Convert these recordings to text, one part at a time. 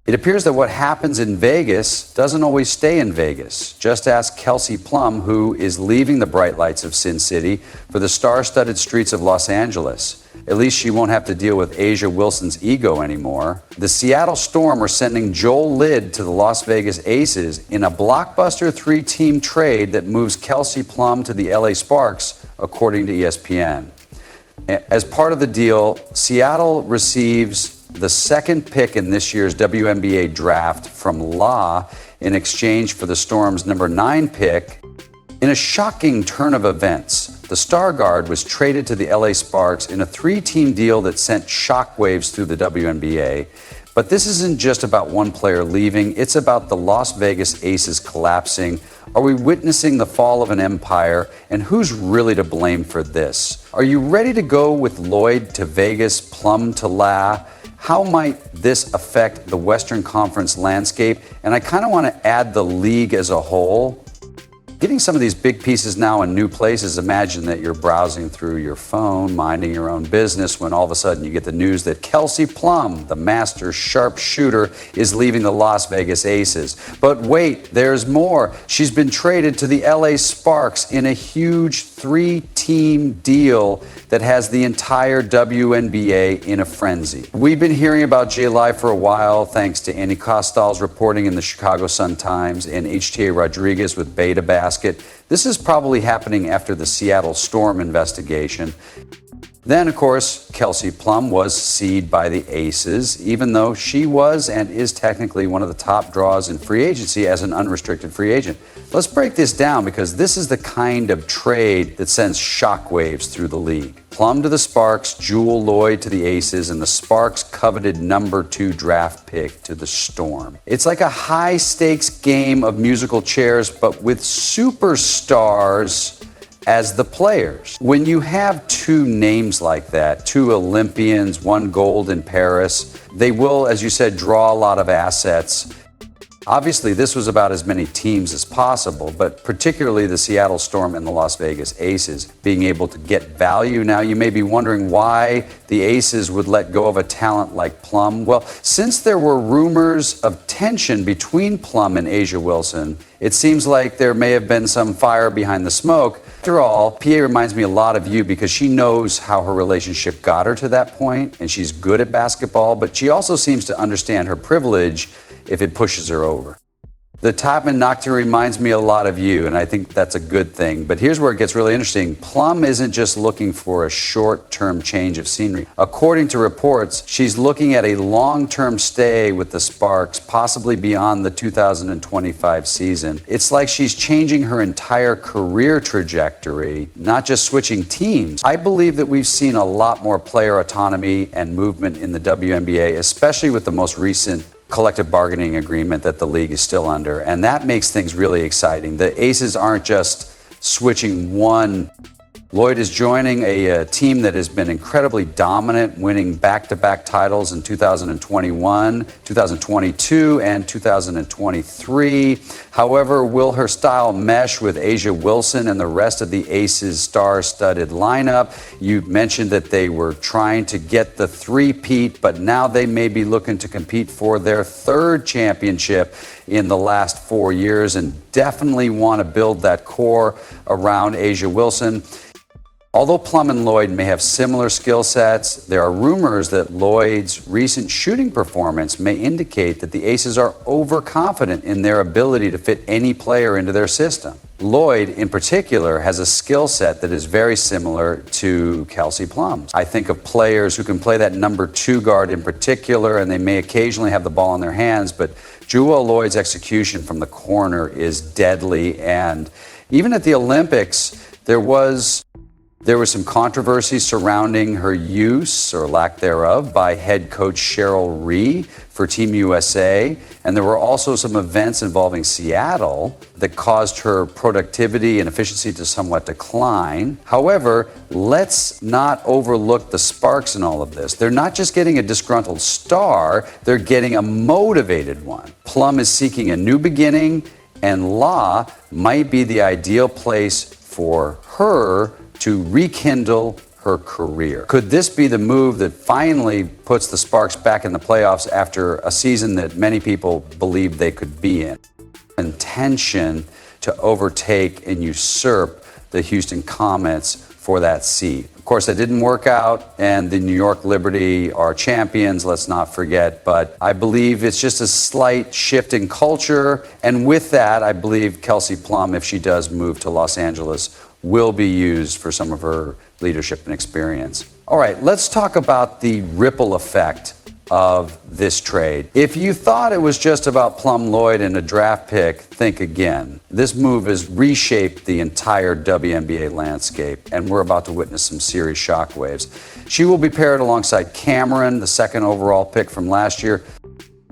It appears that what happens in Vegas doesn't always stay in Vegas. Just ask Kelsey Plum, who is leaving the bright lights of Sin City for the star-studded streets of Los Angeles. At least she won't have to deal with A'ja Wilson's ego anymore. The Seattle Storm are sending Joel Lidd to the Las Vegas Aces in a blockbuster 3-team trade that moves Kelsey Plum to the LA Sparks, according to ESPN. As part of the deal, Seattle receives the second pick in this year's WNBA draft from La in exchange for the Storm's number 9 pick. In a shocking turn of events, the star guard was traded to the LA Sparks in a 3-team deal that sent shockwaves through the WNBA. But this isn't just about one player leaving, it's about the Las Vegas Aces collapsing. Are we witnessing the fall of an empire? And who's really to blame for this? Are you ready to go with Lloyd to Vegas, Plum to La? How might this affect the Western Conference landscape? And I kind of want to add the league as a whole. Getting some of these big pieces now in new places, imagine that you're browsing through your phone, minding your own business, when all of a sudden you get the news that Kelsey Plum, the master sharpshooter, is leaving the Las Vegas Aces. But wait, there's more. She's been traded to the LA Sparks in a huge 3-team deal that has the entire WNBA in a frenzy. We've been hearing about J-Li for a while, thanks to Annie Costal's reporting in the Chicago Sun-Times and HTA Rodriguez with Beta Basket. This is probably happening after the Seattle Storm investigation. Then, of course, Kelsey Plum was seeded by the Aces, even though she was and is technically one of the top draws in free agency as an unrestricted free agent. Let's break this down because this is the kind of trade that sends shockwaves through the league. Plum to the Sparks, Jewel Lloyd to the Aces, and the Sparks' coveted number 2 draft pick to the Storm. It's like a high-stakes game of musical chairs, but with superstars as the players. When you have 2 names like that, 2 Olympians, 1 gold in Paris, they will, as you said, draw a lot of assets. Obviously, this was about as many teams as possible, but particularly the Seattle Storm and the Las Vegas Aces being able to get value. Now, you may be wondering why the Aces would let go of a talent like Plum. Well, since there were rumors of tension between Plum and A'ja Wilson, it seems like there may have been some fire behind the smoke. After all, PA reminds me a lot of you because she knows how her relationship got her to that point, and she's good at basketball, but she also seems to understand her privilege if it pushes her over. The Topman Nocturne reminds me a lot of you, and I think that's a good thing. But here's where it gets really interesting. Plum isn't just looking for a short-term change of scenery. According to reports, she's looking at a long-term stay with the Sparks, possibly beyond the 2025 season. It's like she's changing her entire career trajectory, not just switching teams. I believe that we've seen a lot more player autonomy and movement in the WNBA, especially with the most recent collective bargaining agreement that the league is still under, and that makes things really exciting. The Aces aren't just switching one. Lloyd is joining a team that has been incredibly dominant, winning back-to-back titles in 2021, 2022, and 2023. However, will her style mesh with A'ja Wilson and the rest of the Aces star-studded lineup? You mentioned that they were trying to get the three-peat, but now they may be looking to compete for their 3rd championship in the last 4 years and definitely want to build that core around A'ja Wilson. Although Plum and Lloyd may have similar skill sets, there are rumors that Lloyd's recent shooting performance may indicate that the Aces are overconfident in their ability to fit any player into their system. Lloyd, in particular, has a skill set that is very similar to Kelsey Plum's. I think of players who can play that number 2 guard in particular, and they may occasionally have the ball in their hands, but Jewel Lloyd's execution from the corner is deadly. And even at the Olympics, there was some controversy surrounding her use, or lack thereof, by head coach Cheryl Rhee for Team USA. And there were also some events involving Seattle that caused her productivity and efficiency to somewhat decline. However, let's not overlook the Sparks in all of this. They're not just getting a disgruntled star, they're getting a motivated one. Plum is seeking a new beginning, and La might be the ideal place for her to rekindle her career. Could this be the move that finally puts the Sparks back in the playoffs after a season that many people believed they could be in? Intention to overtake and usurp the Houston Comets for that seat. Of course, that didn't work out, and the New York Liberty are champions, let's not forget. But I believe it's just a slight shift in culture. And with that, I believe Kelsey Plum, if she does move to Los Angeles, will be used for some of her leadership and experience. All right, let's talk about the ripple effect of this trade. If you thought it was just about Plum Lloyd and a draft pick, think again. This move has reshaped the entire WNBA landscape, and we're about to witness some serious shockwaves. She will be paired alongside Cameron, the second overall pick from last year.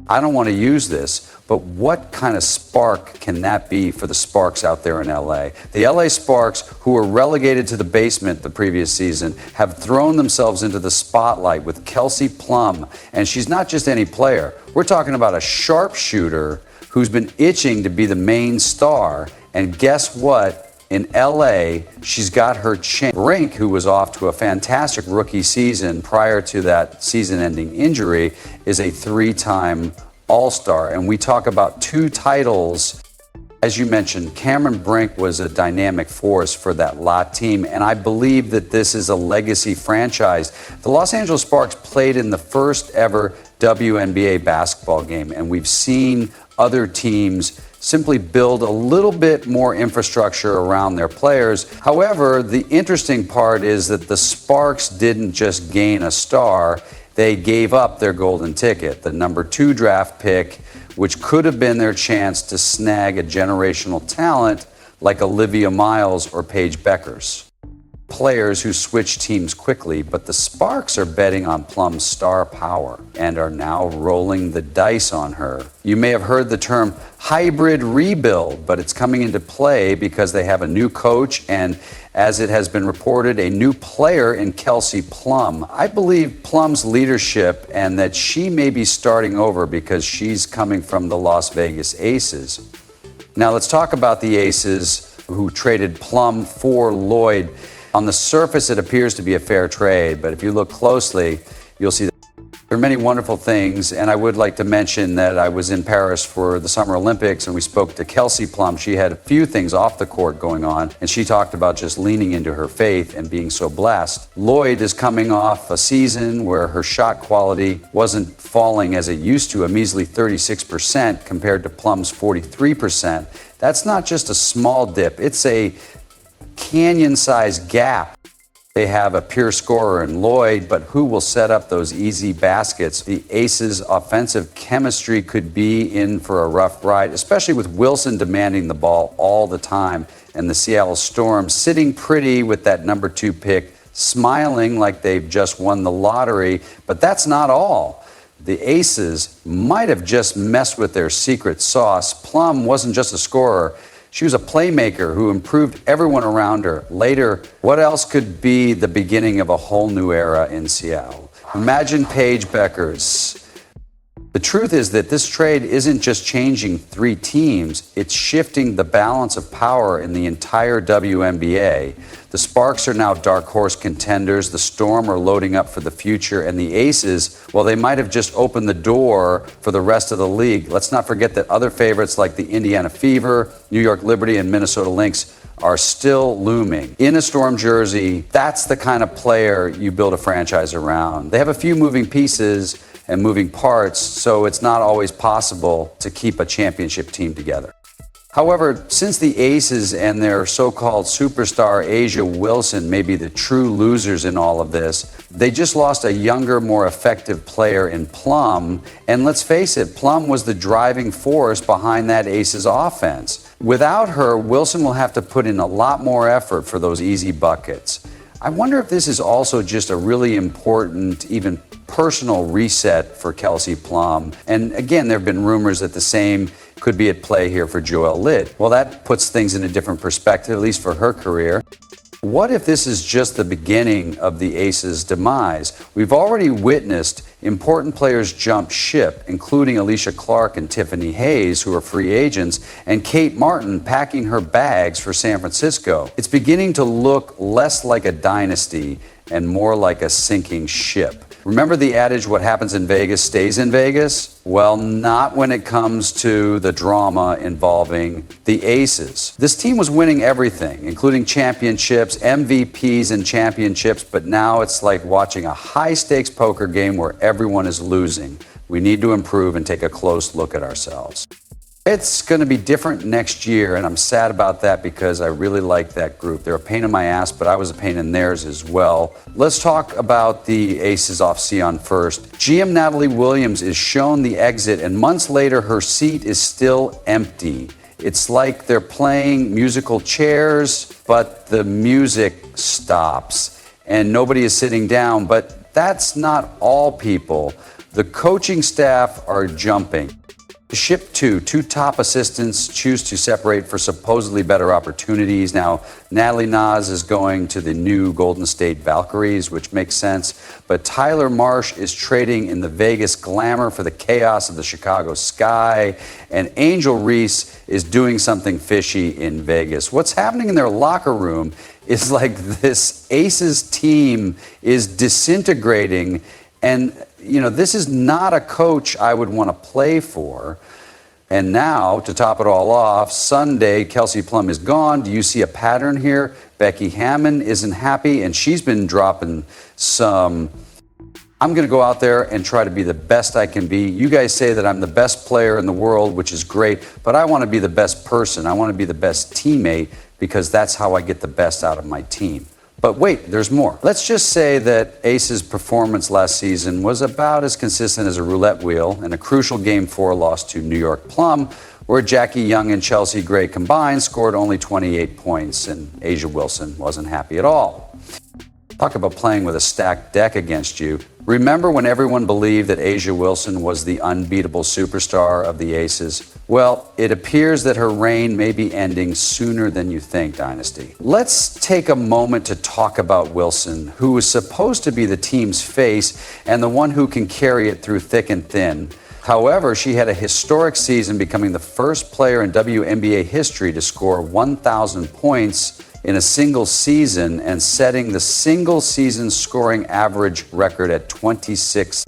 I don't want to use this, but what kind of spark can that be for the Sparks out there in LA? The LA Sparks, who were relegated to the basement the previous season, have thrown themselves into the spotlight with Kelsey Plum. And she's not just any player. We're talking about a sharpshooter who's been itching to be the main star. And guess what? In LA, she's got her chance. Brink, who was off to a fantastic rookie season prior to that season-ending injury, is a three-time All-Star. And we talk about 2 titles. As you mentioned, Cameron Brink was a dynamic force for that lot team, and I believe that this is a legacy franchise. The Los Angeles Sparks played in the first ever WNBA basketball game, and we've seen other teams simply build a little bit more infrastructure around their players. However, the interesting part is that the Sparks didn't just gain a star, they gave up their golden ticket, the number 2 draft pick, which could have been their chance to snag a generational talent like Olivia Miles or Paige Beckers. Players who switch teams quickly, but the Sparks are betting on Plum's star power and are now rolling the dice on her. You may have heard the term hybrid rebuild, but it's coming into play because they have a new coach and, as it has been reported, a new player in Kelsey Plum. I believe Plum's leadership and that she may be starting over because she's coming from the Las Vegas Aces. Now let's talk about the Aces who traded Plum for Lloyd. On the surface, it appears to be a fair trade, but if you look closely, you'll see that there are many wonderful things. And I would like to mention that I was in Paris for the Summer Olympics, and we spoke to Kelsey Plum. She had a few things off the court going on, and she talked about just leaning into her faith and being so blessed. Lloyd is coming off a season where her shot quality wasn't falling as it used to, a measly 36% compared to Plum's 43%. That's not just a small dip, it's a canyon-sized gap. They have a pure scorer in Lloyd, but who will set up those easy baskets? The Aces' offensive chemistry could be in for a rough ride, especially with Wilson demanding the ball all the time and the Seattle Storm sitting pretty with that number 2 pick, smiling like they've just won the lottery. But that's not all. The Aces might have just messed with their secret sauce. Plum wasn't just a scorer. She was a playmaker who improved everyone around her. Later, what else could be the beginning of a whole new era in Seattle? Imagine Paige Beckers. The truth is that this trade isn't just changing 3 teams, it's shifting the balance of power in the entire WNBA. The Sparks are now dark horse contenders, the Storm are loading up for the future, and the Aces, well, they might have just opened the door for the rest of the league. Let's not forget that other favorites like the Indiana Fever, New York Liberty, and Minnesota Lynx are still looming. In a Storm jersey, that's the kind of player you build a franchise around. They have a few moving pieces and moving parts, so it's not always possible to keep a championship team together. However, since the Aces and their so-called superstar Asia Wilson may be the true losers in all of this, they just lost a younger, more effective player in Plum. And let's face it, Plum was the driving force behind that Aces offense. Without her, Wilson will have to put in a lot more effort for those easy buckets. I wonder if this is also just a really important, even personal reset for Kelsey Plum. And again, there have been rumors that the same could be at play here for Joelle Litt. Well, that puts things in a different perspective, at least for her career. What if this is just the beginning of the Aces' demise? We've already witnessed important players jump ship, including Alicia Clark and Tiffany Hayes, who are free agents, and Kate Martin packing her bags for San Francisco. It's beginning to look less like a dynasty and more like a sinking ship. Remember the adage, what happens in Vegas stays in Vegas? Well, not when it comes to the drama involving the Aces. This team was winning everything, including championships, MVPs and championships, but now it's like watching a high-stakes poker game where everyone is losing. We need to improve and take a close look at ourselves. It's going to be different next year, and I'm sad about that because I really like that group. They're a pain in my ass, but I was a pain in theirs as well. Let's talk about the Aces off Sion first. GM Natalie Williams is shown the exit, and months later, her seat is still empty. It's like they're playing musical chairs, but the music stops, and nobody is sitting down. But that's not all people. The coaching staff are jumping. Ship two top assistants choose to separate for supposedly better opportunities. Now, Natalie Naz is going to the new Golden State Valkyries, which makes sense. But Tyler Marsh is trading in the Vegas glamour for the chaos of the Chicago sky. And Angel Reese is doing something fishy in Vegas. What's happening in their locker room is like this Aces team is disintegrating. And this is not a coach I would want to play for. And now, to top it all off, Sunday, Kelsey Plum is gone. Do you see a pattern here? Becky Hammon isn't happy, and she's been dropping some, I'm going to go out there and try to be the best I can be. You guys say that I'm the best player in the world, which is great, but I want to be the best person. I want to be the best teammate because that's how I get the best out of my team. But wait, there's more. Let's just say that Ace's performance last season was about as consistent as a roulette wheel in a crucial Game 4 loss to New York Plum, where Jackie Young and Chelsea Gray combined scored only 28 points, and A'ja Wilson wasn't happy at all. Talk about playing with a stacked deck against you. Remember when everyone believed that A'ja Wilson was the unbeatable superstar of the Aces? Well, it appears that her reign may be ending sooner than you think, Dynasty. Let's take a moment to talk about Wilson, who is supposed to be the team's face and the one who can carry it through thick and thin. However, she had a historic season, becoming the first player in WNBA history to score 1,000 points in a single season and setting the single season scoring average record at 26